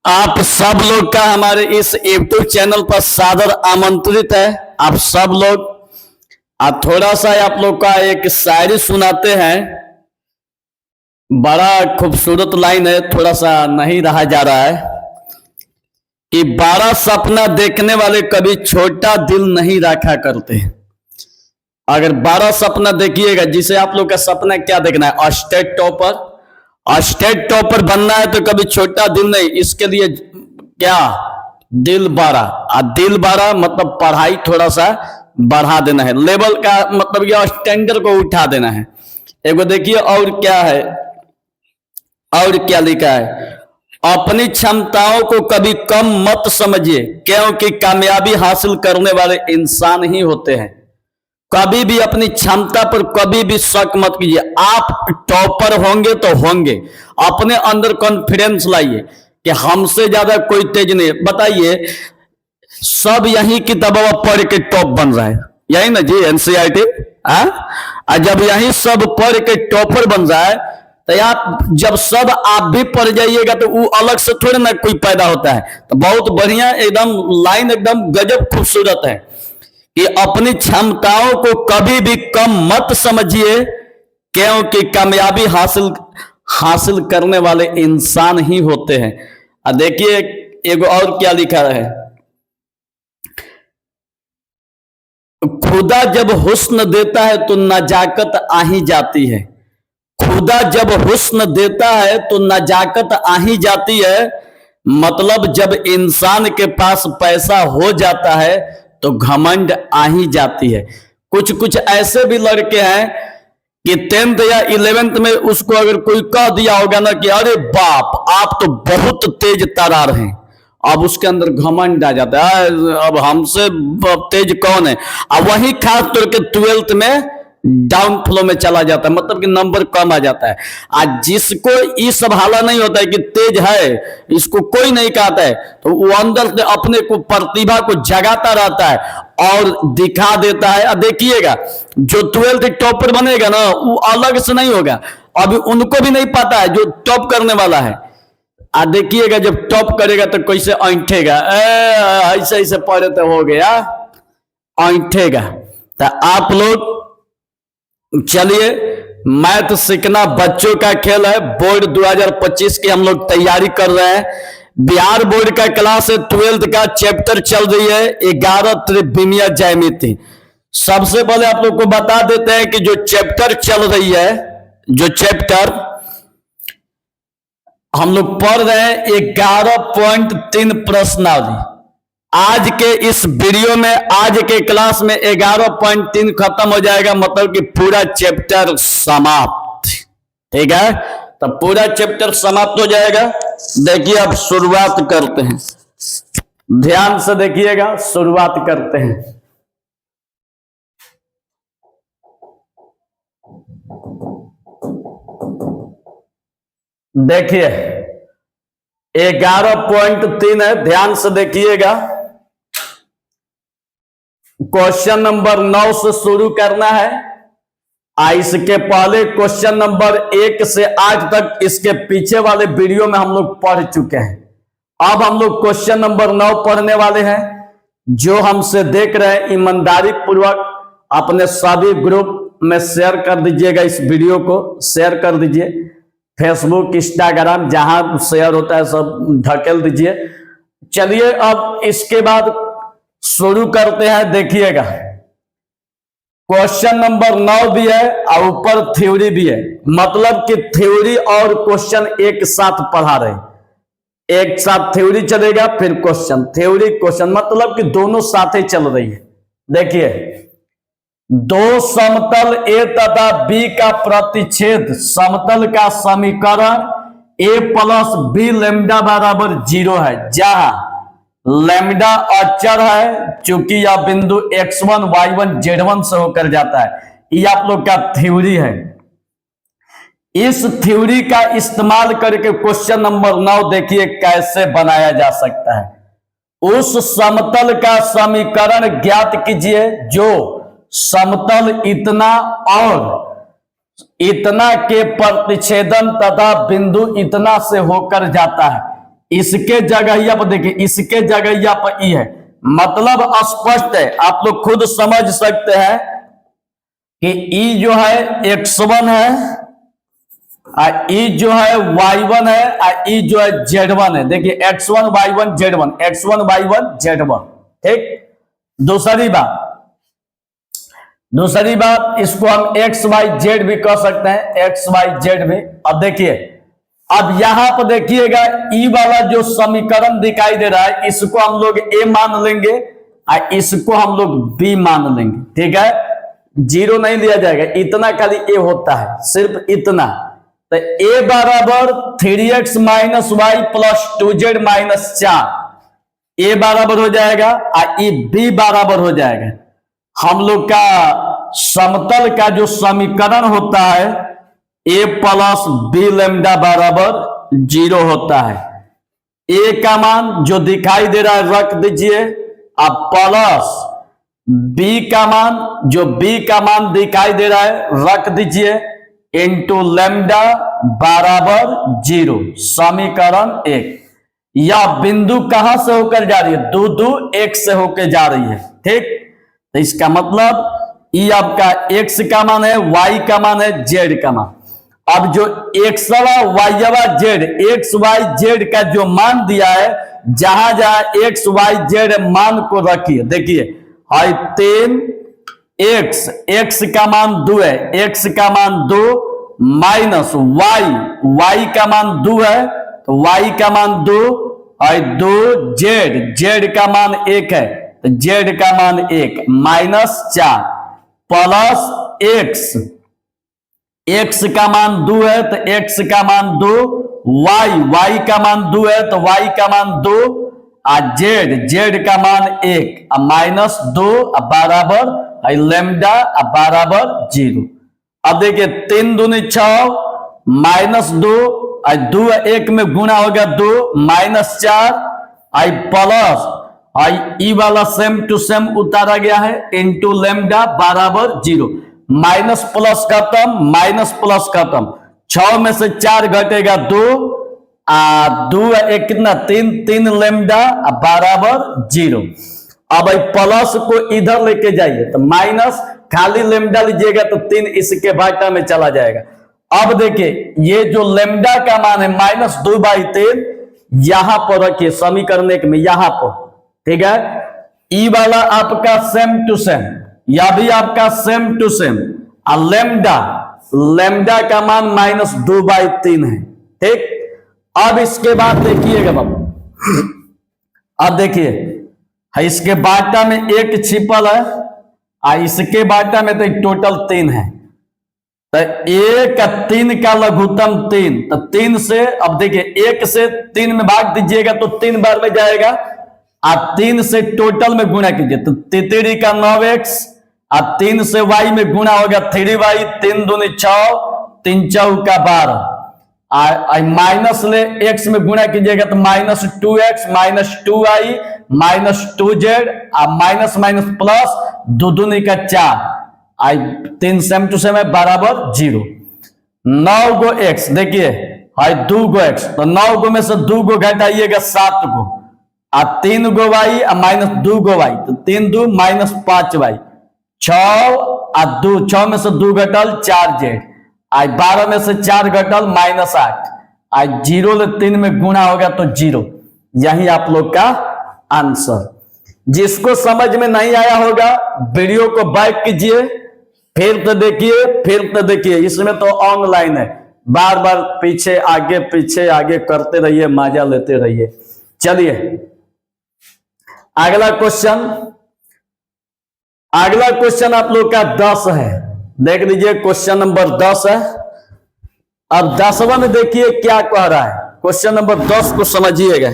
आप सब लोग का हमारे इस यूट्यूब चैनल पर सादर आमंत्रित है। आप सब लोग आप थोड़ा सा आप लोग का एक शायरी सुनाते हैं। बड़ा खूबसूरत लाइन है, थोड़ा सा नहीं रहा जा रहा है कि 12 सपना देखने वाले कभी छोटा दिल नहीं रखा करते। अगर 12 सपना देखिएगा, जिसे आप लोग का सपना क्या देखना है, स्टेट टॉपर, स्टेट टॉपर बनना है तो कभी छोटा दिल नहीं। इसके लिए क्या, दिल 12, दिल 12 मतलब पढ़ाई थोड़ा सा बढ़ा देना है, लेवल का मतलब ये स्टैंडर्ड को उठा देना है। एक देखिए और क्या है, और क्या लिखा है, अपनी क्षमताओं को कभी कम मत समझिए, क्योंकि कामयाबी हासिल करने वाले इंसान ही होते हैं। कभी भी अपनी क्षमता पर कभी भी शक मत कीजिए। आप टॉपर होंगे तो होंगे, अपने अंदर कॉन्फिडेंस लाइए कि हमसे ज्यादा कोई तेज नहीं। बताइए, सब यही किताबों पढ़ के टॉप बन रहा है, यही ना जी, एनसीईआरटी। जब यही सब पढ़ के टॉपर बन रहा है तो आप जब सब आप भी पढ़ जाइएगा तो वो अलग से थोड़े ना कोई पैदा होता है। तो बहुत बढ़िया एकदम लाइन, एकदम गजब खूबसूरत है कि अपनी क्षमताओं को कभी भी कम मत समझिए, क्योंकि कामयाबी हासिल करने वाले इंसान ही होते हैं। देखिए एक और क्या लिखा है, खुदा जब हुस्न देता है तो नजाकत आ ही जाती है। खुदा जब हुस्न देता है तो नजाकत आ ही जाती है। मतलब जब इंसान के पास पैसा हो जाता है तो घमंड आ ही जाती है। कुछ कुछ ऐसे भी लड़के हैं कि 10th या 11th में उसको अगर कोई कह दिया होगा ना कि अरे बाप आप तो बहुत तेज तरार हैं, अब उसके अंदर घमंड आ जाता है, अब हमसे तेज कौन है। अब वही खास तौर के 12th में डाउन फ्लो में चला जाता है, मतलब कि नंबर कम आ जाता है। आज जिसको ये सब हाला नहीं होता है कि तेज है, इसको कोई नहीं कहता है, तो वो अंदर से अपने को प्रतिभा को जगाता रहता है और दिखा देता है। अब देखिएगा जो 12th टॉपर बनेगा ना, वो अलग से नहीं होगा, अभी उनको भी नहीं पता है जो टॉप करने वाला है। देखिएगा जब टॉप करेगा तो कैसे ऐंठेगा, ऐसे ऐसे पढ़े तो हो गया, ऐंठेगा। तो आप लोग चलिए, मैथ सीखना बच्चों का खेल है। बोर्ड 2025 की हम लोग तैयारी कर रहे हैं। बिहार बोर्ड का क्लास है, 12th का चैप्टर चल रही है 11 त्रिविमीय ज्यामिति। सबसे पहले आप लोग को बता देते हैं कि जो चैप्टर चल रही है, जो चैप्टर हम लोग पढ़ रहे हैं 11.3 प्रश्नावली। आज के इस वीडियो में, आज के क्लास में 11.3 खत्म हो जाएगा, मतलब कि पूरा चैप्टर समाप्त। ठीक है, तो पूरा चैप्टर समाप्त हो जाएगा। देखिए अब शुरुआत करते हैं, ध्यान से देखिएगा, शुरुआत करते हैं। देखिए 11.3 है, ध्यान से देखिएगा। क्वेश्चन नंबर 9 से शुरू करना है। इसके पहले क्वेश्चन नंबर 1 से 8 तक इसके पीछे वाले वीडियो में हम लोग पढ़ चुके हैं। अब हम लोग क्वेश्चन नंबर 9 पढ़ने वाले हैं। जो हमसे देख रहे हैं, ईमानदारी पूर्वक अपने सभी ग्रुप में शेयर कर दीजिएगा, इस वीडियो को शेयर कर दीजिए, फेसबुक, इंस्टाग्राम, जहां शेयर होता है सब ढकेल दीजिए। चलिए अब इसके बाद शुरू करते हैं। देखिएगा क्वेश्चन नंबर 9 भी है और ऊपर थ्योरी भी है, मतलब कि थ्योरी और क्वेश्चन एक साथ पढ़ा रहे, एक साथ थ्योरी चलेगा फिर क्वेश्चन, थ्योरी क्वेश्चन, मतलब कि दोनों साथ ही चल रही है। देखिए, दो समतल ए तथा बी का प्रतिच्छेद समतल का समीकरण ए प्लस बी लैम्डा बराबर 0 है, जहां लैम्डा अचर है, चूंकि यह बिंदु x1 y1 z1 से होकर जाता है। ये आप लोग का थ्योरी है। इस थ्योरी का इस्तेमाल करके क्वेश्चन नंबर 9 देखिए कैसे बनाया जा सकता है। उस समतल का समीकरण ज्ञात कीजिए जो समतल इतना और इतना के प्रतिच्छेदन तथा बिंदु इतना से होकर जाता है। इसके जगह पर देखिए, इसके जगह पर ई है, मतलब स्पष्ट है, आप लोग खुद समझ सकते हैं कि ई जो है x1 है, ई जो है y1 है, और ई जो है z1 है। देखिए x1 y1 z1, x1 y1 z1, ठीक। दूसरी बात इसको हम एक्स वाई जेड भी कह सकते हैं, एक्स वाई जेड भी। अब देखिए, अब यहां पर देखिएगा ई वाला जो समीकरण दिखाई दे रहा है, इसको हम लोग ए मान लेंगे और इसको हम लोग बी मान लेंगे, ठीक है। जीरो नहीं लिया जाएगा, इतना खाली ए होता है, सिर्फ इतना। तो ए बराबर 3x माइनस वाई प्लस 2z माइनस 4, ए बराबर हो जाएगा और ई बी बराबर हो जाएगा। हम लोग का समतल का जो समीकरण होता है ए प्लस बी लैम्डा बराबर 0 होता है। ए का मान जो दिखाई दे रहा है रख दीजिए, अब प्लस बी का मान, जो बी का मान दिखाई दे रहा है रख दीजिए, इंटू लैम्डा बराबर 0, समीकरण 1। यह बिंदु कहां से होकर जा रही है, दो एक से होकर जा रही है, ठीक। तो इसका मतलब ई आपका x का मान है, y का मान है, z का मान। अब जो x y z, x y z का जो मान दिया है, जहां जहां x y z मान को रखिए, देखिए है 3 x का मान 2 है, x का मान 2 माइनस y का मान 2 है, तो y का मान 2 है, 2 z का मान 1 है, तो z का मान 1 माइनस 4 प्लस x का मान 2 है, तो x का मान 2, y का मान 2 है, तो y का मान 2, और z का मान 1 माइनस 2 बराबर लैम्डा बराबर 0। अब देखिए 3 दूनी 6 माइनस 2 और 2 1 में गुणा हो गया 2 माइनस 4 आई प्लस ई वाला सेम टू सेम उतारा गया है, इंटू लैम्डा बराबर 0। माइनस प्लस खत्म, माइनस प्लस खत्म, 6 में से 4 घटेगा 2, 2 1 कितना 3 लैम्डा बराबर 0। अब प्लस को इधर लेके जाइए, तो माइनस खाली लैम्डा लीजिएगा तो 3 इसके बाटा में चला जाएगा। अब देखिए ये जो लैम्डा का मान है -2/3 यहां पर रखिए समीकरण 1 में, यहां पर, ठीक है। ई वाला आपका सेम टू सेम, या भी आपका सेम टू सेम, और लैम्डा का मान -2/3 है, ठीक। अब इसके बाद देखिएगा बाबू, अब देखिए इसके बाटा में 1 छिपल है और इसके बाटा में तो टोटल 3 है, तो 1 3 का लघुत्तम 3, तो 3 से, अब देखिए 1 से 3 में भाग दीजिएगा तो 3 बार में जाएगा, और 3 से टोटल में गुणा कीजिए तो 3 का 9x, और 3 से y में गुणा हो गया 3y, 3 दूनी 6, 3 चौका 12, माइनस ले x में गुणा कीजिएगा तो -2x minus 2y minus 2z, minus minus plus 2 दूनी का 4, 3 सेम टू सेम है बराबर 0। 9 गो x, देखिए है 2 गो x, तो 9 गो में से 2 गो घटाइएगा 7 गो, 3 गो y माइनस 2 गो y, तो 3 2 माइनस 5y, 6 2, 6 में से 2 घटल 4z, 12 में से 4 घटल -8, 0 ले 3 में गुणा होगा तो 0। यही आप लोग का आंसर। जिसको समझ में नहीं आया होगा वीडियो को बैक कीजिए, फिर तो देखिए, इसमें तो ऑनलाइन है, बार बार पीछे आगे करते रहिए, मजा लेते रहिए। चलिए अगला क्वेश्चन आप लोग का 10 है, देख लीजिए क्वेश्चन नंबर 10 है। अब 10वां में देखिए क्या कह रहा है, क्वेश्चन नंबर 10 को समझिएगा।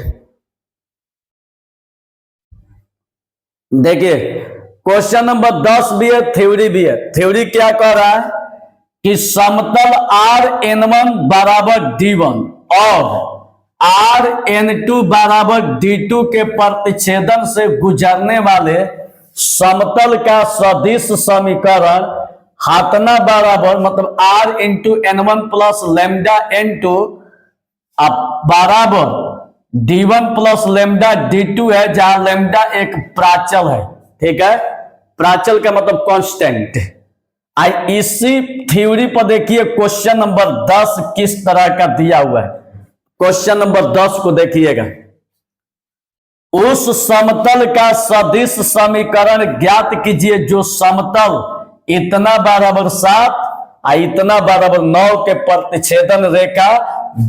देखिए क्वेश्चन नंबर 10 भी है, थ्योरी भी है। थ्योरी क्या कह रहा है कि समतल Rn1 बराबर d1 और Rn2 बराबर d2 के प्रतिच्छेदन से गुजरने वाले समतल का सदिश समीकरण हाथना बराबर, मतलब R × n1 plus lambda n2 बराबर D1 प्लस लेमडा D2 है, जहां लेमडा एक प्राचल है, ठीक है। प्राचल का मतलब कांस्टेंट। आई इसी थ्योरी पर देखिए क्वेश्चन नंबर 10 किस तरह का दिया हुआ है। क्वेश्चन नंबर 10 को देखिएगा। उस समतल का सदिश समीकरण ज्ञात कीजिए जो समतल इतना बराबर 7 और इतना बराबर 9 के प्रतिच्छेदन रेखा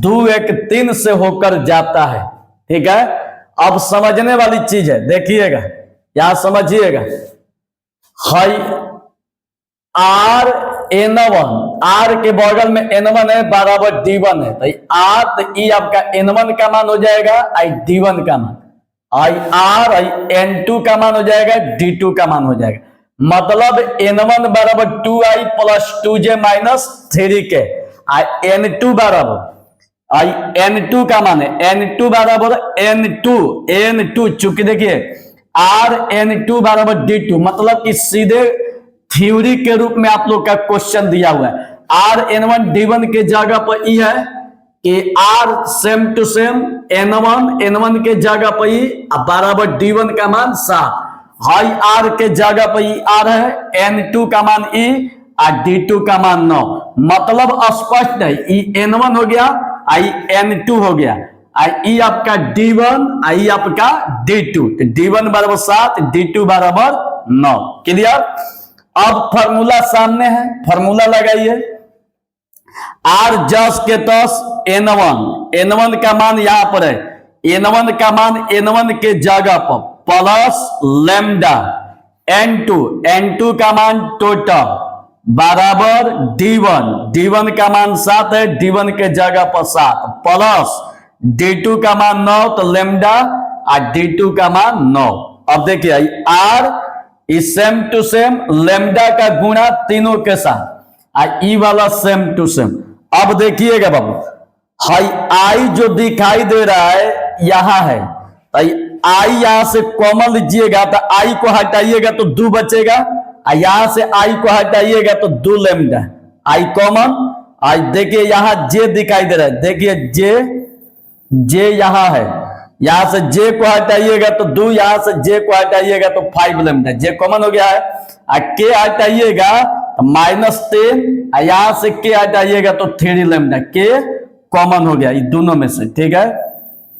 2 1 3 से होकर जाता है, ठीक है। अब समझने वाली चीज है, देखिएगा यहां समझिएगा। हाई आर N1, आर के बगल में N1 है बराबर D1 है, तो आर तो ई आपका N1 का मान हो जाएगा, आई D1 का मान, आई आर आई N2 का मान हो जाएगा, D2 का मान हो जाएगा। मतलब N1 बराबर 2i plus 2j minus 3k, आई N2 बराबर आई N2 का मान है N2 बराबर N2 चूंकि देखिए आर N2 बराबर D2, मतलब कि सीधे थ्योरी के रूप में आप लोग का क्वेश्चन दिया हुआ है। आर N1 D1 के जगह पर ई है कि are same to same N1 के जगह पर ई बराबर D1 का मान 7, हाई आर के जगह पर ई आर है, N2 का मान ई और D2 का मान 9। मतलब स्पष्ट है, ई N1 हो गया, आई N2 हो गया, आई आपका D1, आई आपका D2, तो D1 बराबर 7, D2 बराबर 9। क्लियर। अब फॉर्मूला सामने है, फॉर्मूला लगाइए। आर जस के तस N1 का मान यहां पर है, N1 का मान N1 के जगह पर प्लस लेमडा N2 का मान टोटल बराबर D1 का मान 7 है, D1 के जगह पर 7 प्लस D2 का मान 9, तो लेमडा और D2 का मान 9। अब देखिए आर इस सेम टू सेम लेमडा का गुणा तीनों के साथ, और ई वाला सेम टू सेम। अब देखिएगा बाबू, हाई आई जो दिखाई दे रहा है यहां है, तो आई यहां से कॉमन लीजिएगा, तो आई को हटाइएगा तो 2 बचेगा, और यहां से आई को हटाइएगा तो 2 लेमडा, आई कॉमन। आई देखिए यहां जे दिखाई दे रहा है, देखिए जे यहां है, यहां से जे को हटाइएगा तो 2, यहां से जे को हटाइएगा तो 5 लेमडा, जे कॉमन हो गया है। और के हटाइएगा तो -10, यहां से के हटाइएगा तो 3 लेमडा, के कॉमन हो गया ये दोनों में से, ठीक है,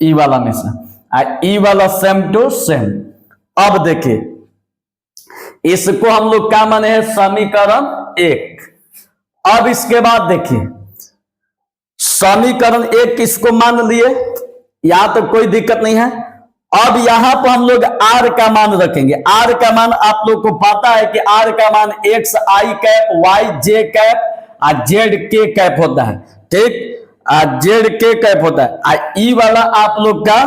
ई वाला में से, और ई वाला सेम टू सेम। अब देखिए इसको हम लोग क्या माने हैं, समीकरण 1। अब इसके बाद देखिए समीकरण 1 इसको मान लिए, यहां तक कोई दिक्कत नहीं है। अब यहां पर हम लोग आर का मान रखेंगे। आर का मान आप लोग को पता है कि आर का मान एक्स आई कैप, वाई जे कैप और जेड के कैप होता है, ठीक, जेड के कैप होता है। ई वाला आप लोग का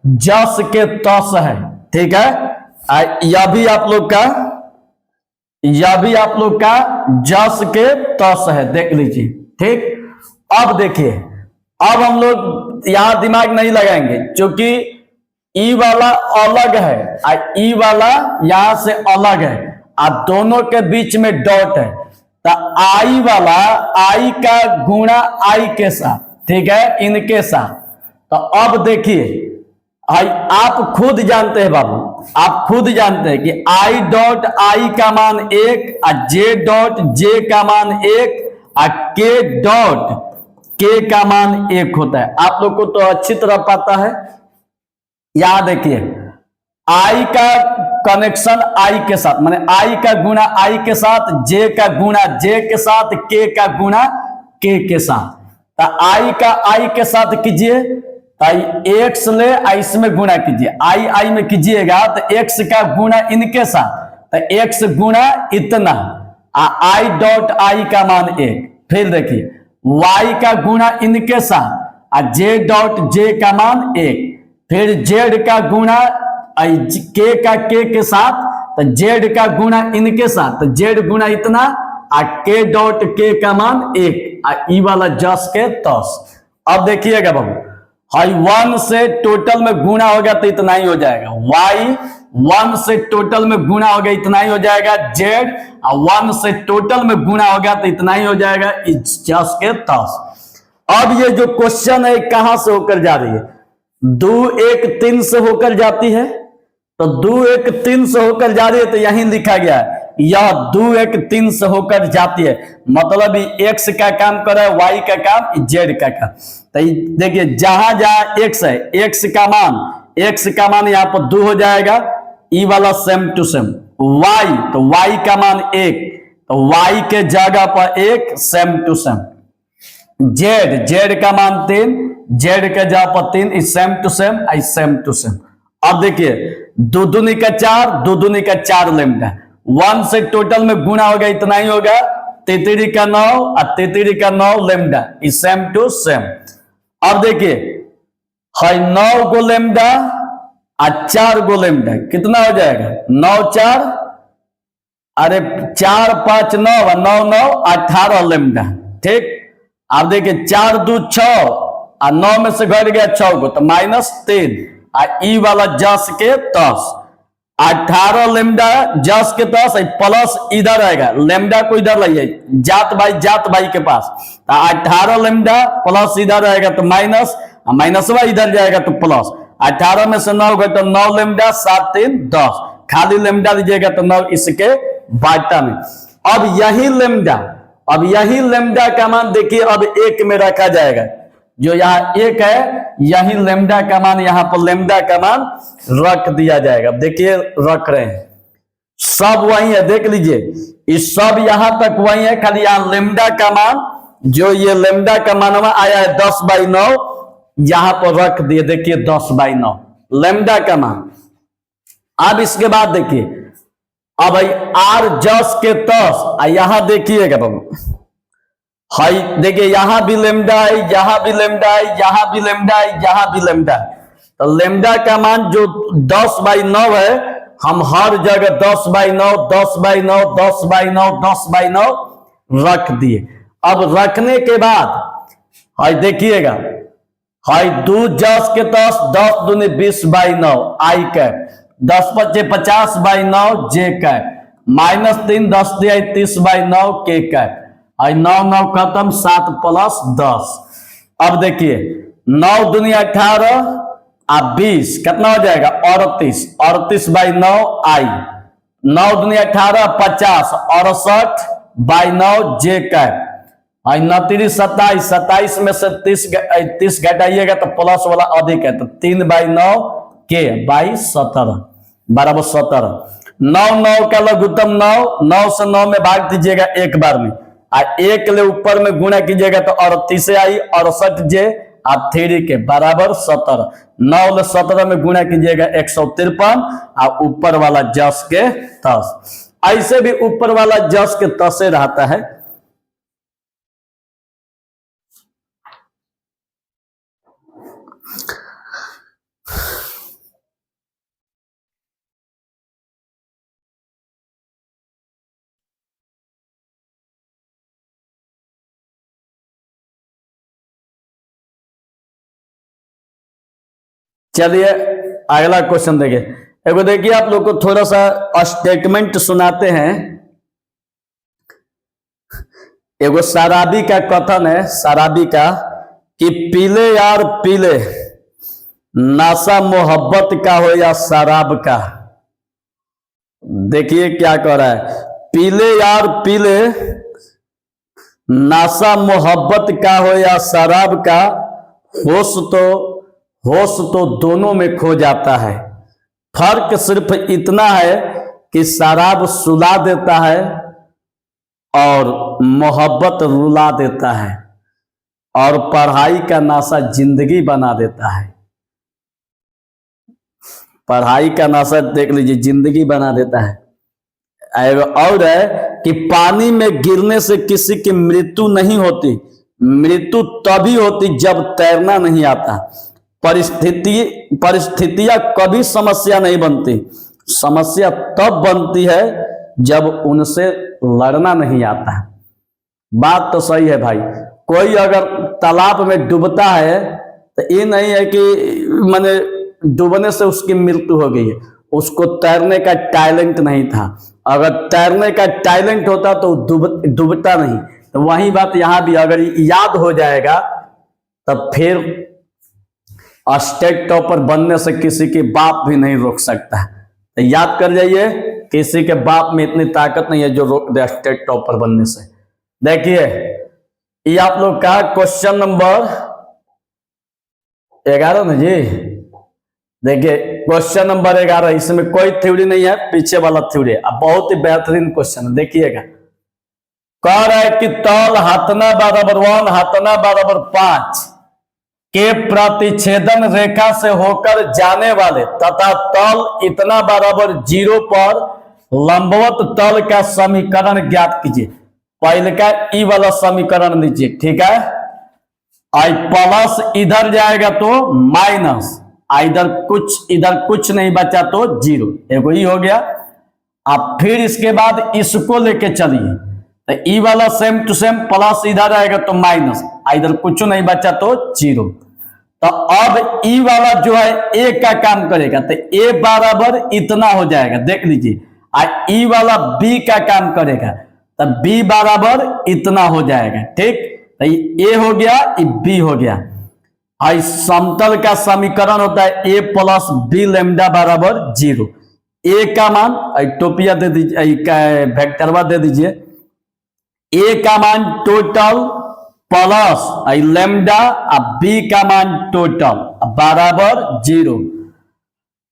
जस के तस है, ठीक है। यह भी आप लोग का जस के तस है, देख लीजिए, ठीक। अब देखिए, अब हम लोग यहां दिमाग नहीं लगाएंगे क्योंकि ई वाला अलग है और ई वाला यहां से अलग है, और दोनों के बीच में डॉट है, तो आई वाला आई का गुणा आई के साथ, ठीक है, इनके साथ। तो अब देखिए आप खुद जानते हैं बाबू, आप खुद जानते हैं कि आई डॉट आई का मान 1 और जे डॉट जे का मान 1 और के डॉट के का मान 1 होता है। आप लोग को तो अच्छी तरह पता है। यहां देखिए आई का कनेक्शन आई के साथ, माने आई का गुणा आई के साथ, जे का गुणा जे के साथ, के का गुणा के साथ। तो आई का आई के साथ कीजिए, तो एक्स ले इसमें गुणा कीजिए, आई में कीजिएगा तो एक्स का गुणा इनके साथ, तो एक्स गुणा इतना, आई डॉट आई का मान 1। फिर देखिए y का गुणा इनके साथ और जे डॉट जे का मान 1, फिर z का गुणा के का के साथ, तो z का गुणा इनके साथ, तो z गुणा इतना और के डॉट के का मान 1, ई वाला जस के तस। अब देखिएगा बाबू, हाई 1 से टोटल में गुणा होगा तो इतना ही हो जाएगा, y 1 से टोटल में गुणा होगा इतना ही हो जाएगा, z 1 से टोटल में गुणा होगा तो इतना ही हो जाएगा, जस के तस। अब ये जो क्वेश्चन है कहां से होकर जा रही है, 2 1 3 से होकर जाती है, तो 2 1 3 से होकर जा रही है, तो यहीं लिखा गया है यह 2 1 3 से होकर जाती है, मतलब x का काम कर रहा है, y का काम z का काम। तो देखिए जहां जहां x है, x का मान यहाँ पर 2 हो जाएगा, ई वाला सेम टू सेम। y, तो y का मान 1, तो y के जगह पर 1 सेम टू सेम। z का मान 3, z के जगह पर 3, is same to same, I same to same. अब देखिए 2 दूनी का 4, 2 दूनी का 4 लेमडा, 1 से टोटल में गुणा होगा, इतना ही होगा, 33 का 9 और 33 का 9 lambda, is same to same. अब देखिए है 9 गो लेमडा और 4 गो लेमडा, कितना हो जाएगा 9 4, अरे 4 5 9 और 9 9 18 लेमडा, ठीक। अब देखिए 4 2 6 और 9 में से घट गया 6 को, तो -3, और ई वाला जस के 10, 18 लेमडा जस के 10, प्लस इधर आएगा, लेमडा को इधर लाइए, जात बाई के पास, तो 18 लेमडा प्लस इधर आएगा तो माइनस, माइनसवा इधर जाएगा तो प्लस, 18 में से 9 गए तो 9 लेमडा 7 3 10, खाली लेमडा लीजिएगा तो 9 इसके बाटा में। अब यही लेमडा का मान देखिए अब 1 में रखा जाएगा, जो यहाँ 1 है यही लेमडा का मान, यहाँ पर लेमडा का मान रख दिया जाएगा। देखिए रख रहे हैं, सब वही है, देख लीजिए इस सब यहां तक वही है, खाली यहाँ लेमडा का मान, जो ये लेमडा का मान आया है 10/9, यहां पर रख दिए, देखिए 10/9 लेमडा का मान। अब इसके बाद देखिए अब आर जस के 10, यहां देखिएगा बाबू, हाई देखिए यहां भी लेमडा है, यहां भी लेमडा है, यहां भी लेमडा है, यहां भी लेमडा है, तो लेमडा का मान जो 10/9 है, हम हर जगह 10/9 10/9 10/9 10/9 रख दिए। अब रखने के बाद हाई देखिएगा, हाई 2 जस के 10, 10 दूनी 20/9 आई कैप, 10 5 50/9 जे कैप, -3 10 30/9 के कैप, 9 9 खत्म, 7 + 10। अब देखिए 9 दूनी 18 और 20 कितना हो जाएगा 38, 38/9 आई, 9 दूनी 18 50, 68/9 जे कैप, 29 27, 27 में से 30 घटाइएगा तो प्लस वाला अधिक है, तो 3/9 के 17 बराबर 17। 9 9 का लघुत्तम 9, 9 से 9 में भाग दीजिएगा एक बार में, और 1 ले ऊपर में गुणा कीजिएगा तो 38 से आई, 68 जे और 3 के बराबर 17, 9 ले 17 में गुणा कीजिएगा 153, और ऊपर वाला जस के 10, ऐसे भी ऊपर वाला जस के 10 रहता है। चलिए अगला क्वेश्चन देखिए, एगो देखिए आप लोग को थोड़ा सा स्टेटमेंट सुनाते हैं। एगो शराबी का कथन है, शराबी का, कि पीले यार पीले, नशा मोहब्बत का हो या शराब का। देखिए क्या कह रहा है, पीले यार पीले, नशा मोहब्बत का हो या शराब का, होश तो दोनों में खो जाता है, फर्क सिर्फ इतना है कि शराब सुला देता है और मोहब्बत रुला देता है, और पढ़ाई का नशा जिंदगी बना देता है। पढ़ाई का नशा देख लीजिए जिंदगी बना देता है। और है कि पानी में गिरने से किसी की मृत्यु नहीं होती, मृत्यु तभी होती जब तैरना नहीं आता। परिस्थितियां कभी समस्या नहीं बनती, समस्या तब बनती है जब उनसे लड़ना नहीं आता है। बात तो सही है भाई, कोई अगर तालाब में डूबता है तो ये नहीं है कि माने डूबने से उसकी मृत्यु हो गई है, उसको तैरने का टैलेंट नहीं था। अगर तैरने का टैलेंट होता तो डूबता नहीं। तो वही बात यहाँ भी अगर याद हो जाएगा तब फिर स्टेट टॉपर बनने से किसी के बाप भी नहीं रोक सकता। तो याद कर जाइए, किसी के बाप में इतनी ताकत नहीं है जो रोक दे स्टेट टॉपर बनने से। देखिए ये आप लोग का क्वेश्चन नंबर 11 ना जी। देखिए क्वेश्चन नंबर 11, इसमें कोई थ्योरी नहीं है, पीछे वाला थ्योरी है। अब बहुत ही बेहतरीन क्वेश्चन है, देखिएगा। कह रहा है कि तल हाथना बराबर 1 हाथना बराबर 5 के प्रतिच्छेदन रेखा से होकर जाने वाले तथा तल इतना बराबर 0 पर लंबवत तल का समीकरण ज्ञात कीजिए। पहले का ई वाला समीकरण लीजिए, ठीक है। आई प्लस इधर जाएगा तो माइनस, इधर कुछ नहीं बचा तो 0, एगो ई हो गया। अब फिर इसके बाद इसको लेके चलिए, तो ई वाला सेम टू सेम, प्लस इधर आएगा तो माइनस, इधर कुछ नहीं बचा तो 0। तो अब ई वाला जो है ए का काम करेगा, तो ए बराबर इतना हो जाएगा, देख लीजिए। ई वाला बी का काम करेगा, तो बी बराबर इतना हो जाएगा, ठीक। तो ए हो गया, ये बी हो गया। आई समतल का समीकरण होता है ए प्लस बी लैम्डा बराबर 0। ए का मान टोपिया दे दीजिए, वेक्टरवा दे दीजिए। ए का मान टोटल प्लस लैम्डा, बी का मान टोटल बराबर 0।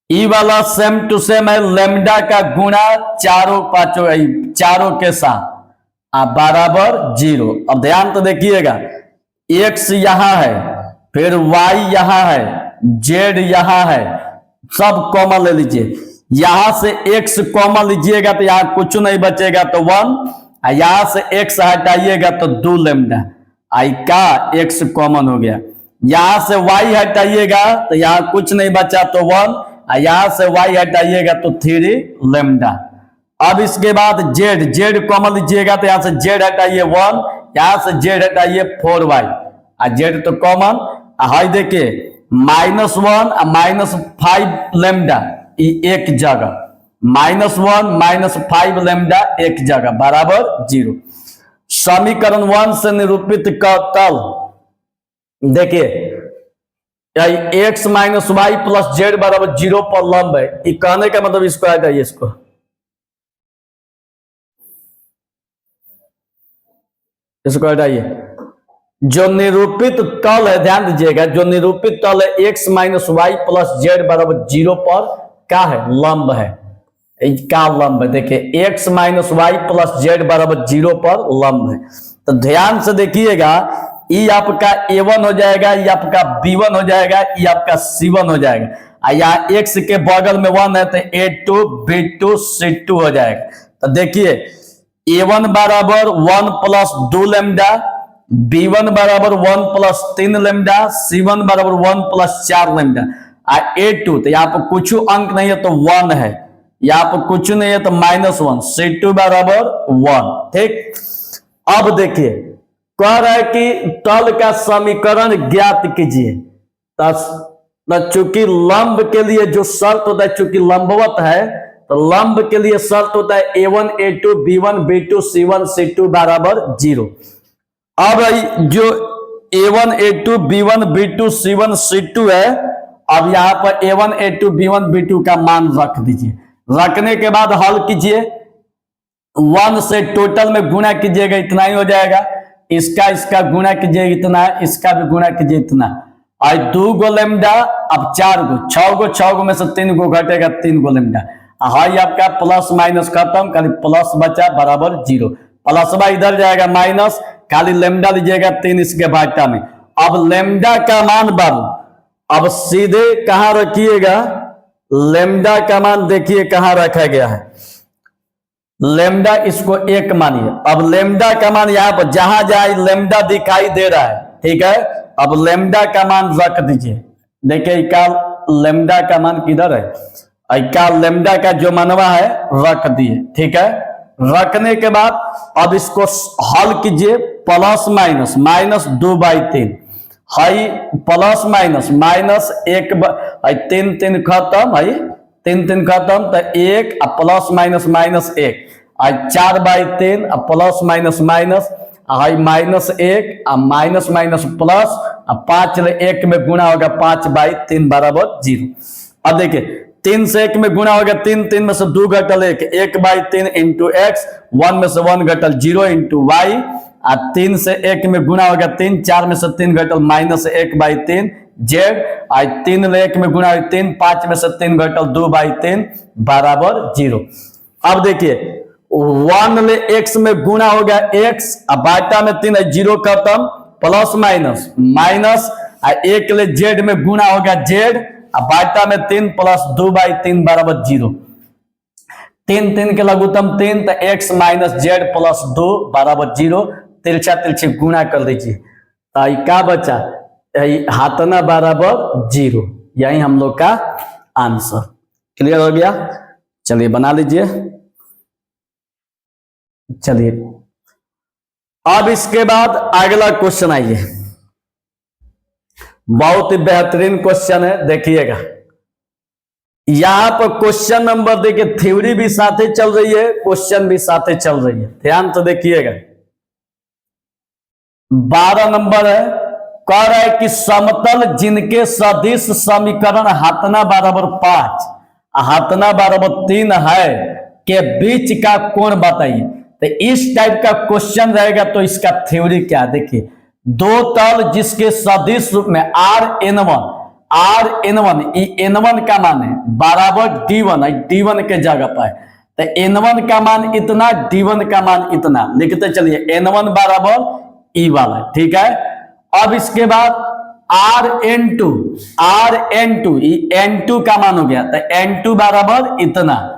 ई वाला सेम टू सेम है, लैम्डा का गुणा चारों के साथ बराबर 0। अब ध्यान तो देखिएगा, x यहां है, फिर y यहां है, z यहां है, सब कॉमन ले लीजिए। यहां से x कॉमन लीजिएगा तो यहां कुछ नहीं बचेगा तो 1, यहां से x हटाइएगा तो 2 लैम्डा, आई का x कॉमन हो गया। यहां से y हटाइएगा तो यहां कुछ नहीं बचा तो 1, यहां से y हटाइएगा तो 3 लैम्डा। अब इसके बाद z कॉमन लीजिएगा तो यहां से z हटाइए 1, यहां से z हटाइए 4y, z तो कॉमन है। देखिए -1 -5 लैम्डा एक जगह, -1 -5 लैम्डा एक जगह बराबर 0। समीकरण 1 से निरूपित तल, देखिए x माइनस वाई प्लस जेड बराबर 0 पर लंब है। ये कहने का मतलब इसको हटाइए, इसको हटाइए। जो निरूपित तल है, ध्यान दीजिएगा, जो निरूपित तल है x माइनस वाई प्लस जेड बराबर 0 पर क्या है, लंब है। क्या लंब है, देखिए x माइनस वाई प्लस जेड बराबर 0 पर लंब है। तो ध्यान से देखिएगा, ये आपका a1 हो जाएगा, ये आपका b1 हो जाएगा, ये आपका c1 हो जाएगा। यहाँ x के बगल में 1 है तो a2 b2 c2 हो जाएगा। तो देखिए a1 बराबर 1 प्लस 2 लैम्डा, b1 बराबर 1 प्लस 3 लैम्डा, c1 बराबर 1 प्लस 4 लैम्डा। a2 तो यहाँ पर कुछ अंक नहीं है तो 1 है, यहाँ पर कुछ नहीं है तो -1, c2 बराबर 1, ठीक। अब देखिए कह रहा है कि तल का समीकरण ज्ञात कीजिए। चूंकि लंब के लिए जो शर्त होता है, चूंकि लंबवत है तो लंब के लिए शर्त होता है a1 a2 b1 b2 c1 c2 बराबर 0। अब जो a1 a2 b1 b2 c1 c2 है, अब यहां पर a1 a2 b1 b2 का मान रख दीजिए। रखने के बाद हल कीजिए, 1 से टोटल में गुणा कीजिएगा, इतना ही हो जाएगा। इसका गुणा कीजिए इतना, इसका भी गुणा कीजिए इतना, और 2 गो लैम्डा, अब 4 गो, 6 गो में से 3 गो घटेगा, 3 गो लैम्डा। हाई आपका प्लस माइनस खत्म, खाली प्लस बचा बराबर 0। प्लस इधर जाएगा माइनस, खाली लैम्डा लीजिएगा 3 इसके भाटा में। अब लैम्डा का मान बाबू अब सीधे कहां रखिएगा, लैम्डा का मान देखिए कहां रखा गया है। लैम्डा इसको 1 मानिए। अब लैम्डा का मान यहां पर जहां जहां लैम्डा दिखाई दे रहा है, ठीक है। अब लैम्डा का मान रख दीजिए। देखिए का लैम्डा का मान किधर है, का लैम्डा का जो मनवा है रख दिए, ठीक है। रखने के बाद अब इसको हल कीजिए, plus minus, -2/3 high plus minus -1 3 3 खत्म है, 3 3 खत्म तो 1 plus minus -1 4/3 plus minus high -1 और माइनस माइनस प्लस, 5 ले 1 में गुणा होगा 5/3 बराबर 0। अब देखिए 3 से 1 में गुणा होगा 3, 3 में से 2 घटल 1, 1/3 इंटू एक्स, 1 में से 1 घटल 0 इंटू वाई, और 3 से 1 में गुणा होगा 3, 4 में से 3 घटल -1/3 जेड, और 3 ले 1 में गुणा होगा 3, 5 में से 3 घटल 2/3 बराबर 0। अब देखिए 1 ले x में गुणा होगा x, अब बाटा में 3 है, 0 खत्म, प्लस माइनस माइनस, और 1 ले z में गुणा होगा z, अब बाटा में 3 प्लस 2/3 बराबर 0। 3 3 के लघुत्तम 3, तो x माइनस जेड प्लस 2 बराबर 0। तिरछा तिरछे गुणा कर दीजिए, तो क्या बचा, हाथना बराबर 0। यही हम लोग का आंसर। क्लियर हो गया? चलिए बना लीजिए। चलिए अब इसके बाद अगला क्वेश्चन आइए, बहुत ही बेहतरीन क्वेश्चन है, देखिएगा। यहां पर क्वेश्चन नंबर देखिए, थ्योरी भी साथे चल रही है, क्वेश्चन भी साथे चल रही है, ध्यान तो देखिएगा। 12 नंबर है, कह रहा है कि समतल जिनके सदिश समीकरण हाथना बराबर 5 हाथना बराबर 3 है के बीच का कोण बताइए। तो इस टाइप का क्वेश्चन रहेगा, तो इसका थ्योरी क्या, देखिए। दो तल जिसके सदिश रूप में Rn1 n1 का मान है बराबर d1 है, d1 के जगह पर, तो n1 का मान इतना, d1 का मान इतना लिखते चलिए, n1 बराबर ई वाला, ठीक है। अब इसके बाद Rn2 n2 का मान हो गया, तो n2 बराबर इतना,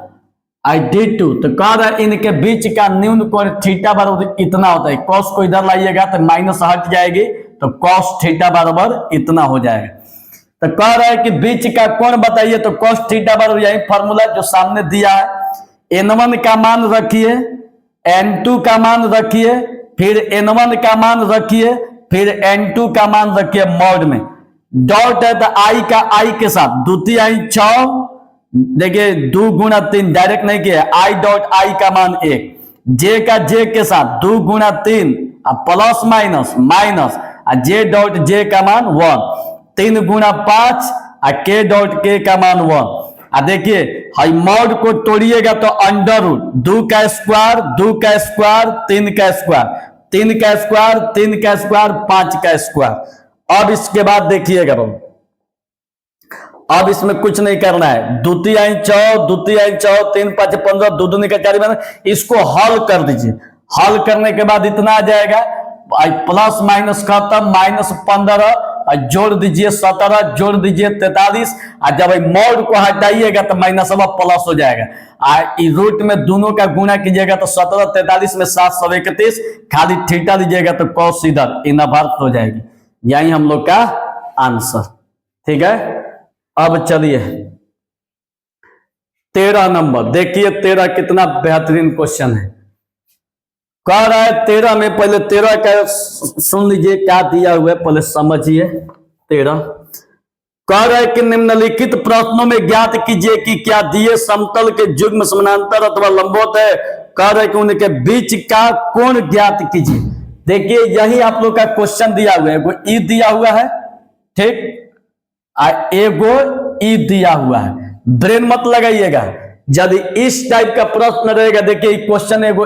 d2, तो कह रहा है इनके बीच का न्यून कोण थीटा बराबर इतना होता है। कॉस को इधर लाइएगा तो माइनस हट जाएगी, तो कॉस थीटा बराबर इतना हो जाएगा। तो कह रहा है कि बीच का कोण बताइए, तो कॉस थीटा बराबर यही फॉर्मूला जो सामने दिया है, n1 का मान रखिए, n2 का मान रखिए, फिर n1 का मान रखिए, फिर n2 का मान रखिए मॉड में, डॉट है तो i का i के साथ, द्वितीय आई 6, देखिए 2 गुणा 3 डायरेक्ट नहीं किया, i डॉट i का मान 1, j का j के साथ 2 गुणा 3 plus minus minus, j dot j का मान 1, 3 गुणा 5 k डॉट k का मान 1। देखिए हाई मॉड को तोड़िएगा तो अंडर रूट 2 का स्क्वायर 2 का स्क्वायर 3 का स्क्वायर 3 का स्क्वायर 3 का स्क्वायर 5 का स्क्वायर। अब इसके बाद देखिएगा बाबू, अब इसमें कुछ नहीं करना है, द्वितीय 4 3 5 15 2 2 का 4, इसको हल कर दीजिए। हल करने के बाद इतना आ जाएगा, प्लस माइनस खत्म, -15 जोड़ दीजिए 17, जोड़ दीजिए 43, और जब मॉड को हटाइएगा तो माइनस प्लस हो जाएगा। रूट में दोनों का गुणा कीजिएगा तो 17 43 में 7 131, खाली थीटा दीजिएगा तो कॉस इधर इनवर्स हो जाएगी। यही हम लोग का आंसर, ठीक है। अब चलिए 13 नंबर देखिए, 13 कितना बेहतरीन क्वेश्चन है। कह रहा है 13 में, पहले 13 का सुन लीजिए क्या दिया हुआ है, पहले समझिए। 13 कह रहा है कि निम्नलिखित प्रश्नों में ज्ञात कीजिए कि क्या दिए समतल के युग्म समानांतर अथवा लंबवत है। कह रहा है कि उनके बीच का कोण ज्ञात कीजिए। देखिए यही आप लोग का क्वेश्चन दिया हुआ है, एगो ई दिया हुआ है, ठीक, एगो ई दिया हुआ है। ब्रेन मत लगाइएगा, यदि इस टाइप का प्रश्न रहेगा, देखिए क्वेश्चन एगो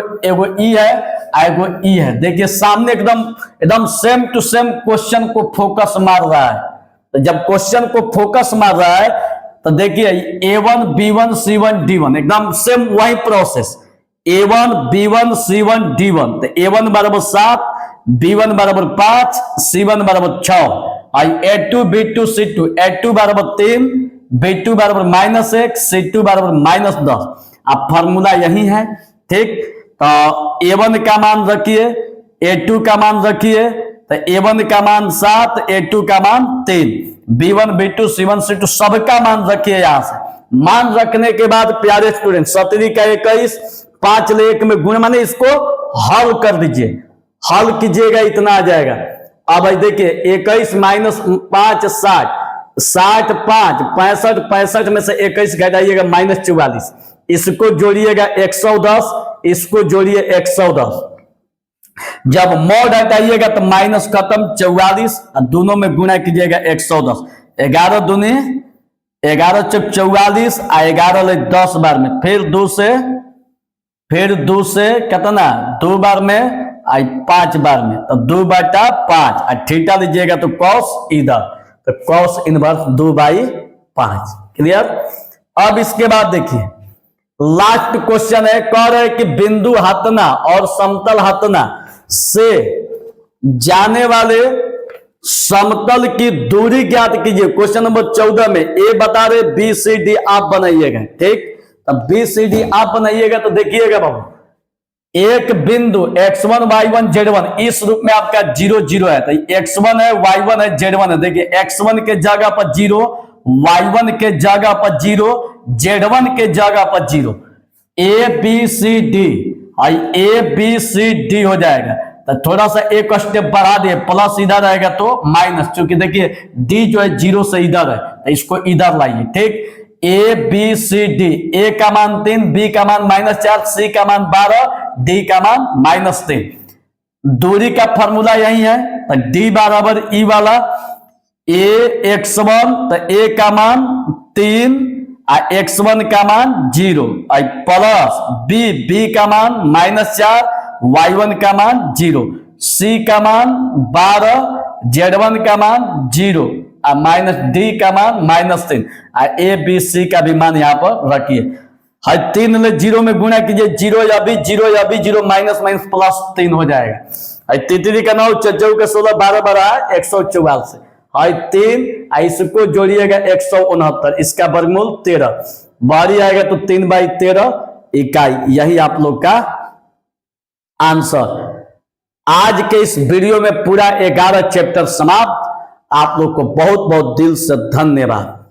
ई है, एगो ई है, देखिए सामने एकदम सेम टू सेम क्वेश्चन को फोकस मार रहा है। तो जब क्वेश्चन को फोकस मार रहा है तो देखिए A1 B1 C1 D1 एकदम सेम वही process, A1 B1 C1 D1, तो A1 बराबर 7, B1 बराबर 5, C1 बराबर 6, A2 B2 C2, A2 बराबर 3, B2 बराबर -1, C2 बराबर -10। अब फॉर्मूला यही है, ठीक। तो A1 का मान रखिए, A2 का मान रखिए, तो A1 का मान 7, A2 का मान 3, B1 B2 C1 C2 सबका मान रखिए। यहां से मान रखने के बाद प्यारे स्टूडेंट 17 का 21, 5 ले 1 में गुण, माने इसको हल कर दीजिए, हल कीजिएगा इतना आ जाएगा। अब देखिए 21 माइनस 5 60, 60 5 65, 65 में से 21 घटाइएगा -44, इसको जोड़िएगा 110, इसको जोड़िए 110, जब मॉड हटाइएगा तो माइनस खत्म, 44 और दोनों में गुणा कीजिएगा 110, 11 दूनी 11 चौक 44 और 11 ले 10 बार में, फिर दो से कितना 2 बार में आई 5 बार में, तो 2/5 और थीटा लीजिएगा तो कॉस इधर, तो कॉस इनवर्स 2/5। क्लियर। अब इसके बाद देखिए लास्ट क्वेश्चन है, कह रहे कि बिंदु हथना और समतल हथना से जाने वाले समतल की दूरी ज्ञात कीजिए। क्वेश्चन नंबर 14 में ए बता रहे, बी सी डी आप बनाइएगा। ठीक, तब बी सी डी आप बनाइएगा तो देखिएगा बाबू, एक बिंदु x1 y1 z1 इस रूप में आपका 0 0 है, तो x1 है y1 है z1 है। देखिए x1 के जगह पर 0, y1 के जगह पर 0, z1 के जगह पर 0, a b c d, a b c d हो जाएगा। तो थोड़ा सा एक स्टेप बढ़ा दिए, प्लस इधर रहेगा तो माइनस, क्योंकि देखिए डी जो है 0 से इधर है, तो इसको इधर लाइए। ठीक, ए बी सी डी, ए का मान 3, बी का मान -4, सी का मान 12, डी का मान -3। दूरी का फॉर्मूला यही है, तो डी बराबर ई वाला, ए x1 तो ए का मान 3 और x1 का मान 0, प्लस बी का मान -4, y1 का मान 0, सी का मान 12, z1 का मान 0 और माइनस डी का मान -3 और ए बी सी का भी मान यहाँ पर रखिए। हर 3 में 0 में गुणा कीजिए, 0 या भी 0 माइनस प्लस 3 हो जाएगा। 3 का 9, 4 का 16, 12 12 144, 3 इसको जोड़िएगा 169, इसका वर्गमूल 13, बाहरी आएगा तो 3/13 इकाई। यही आप लोग का आंसर। आज के इस वीडियो में पूरा 11 चैप्टर समाप्त। आप लोग को बहुत बहुत दिल से धन्यवाद।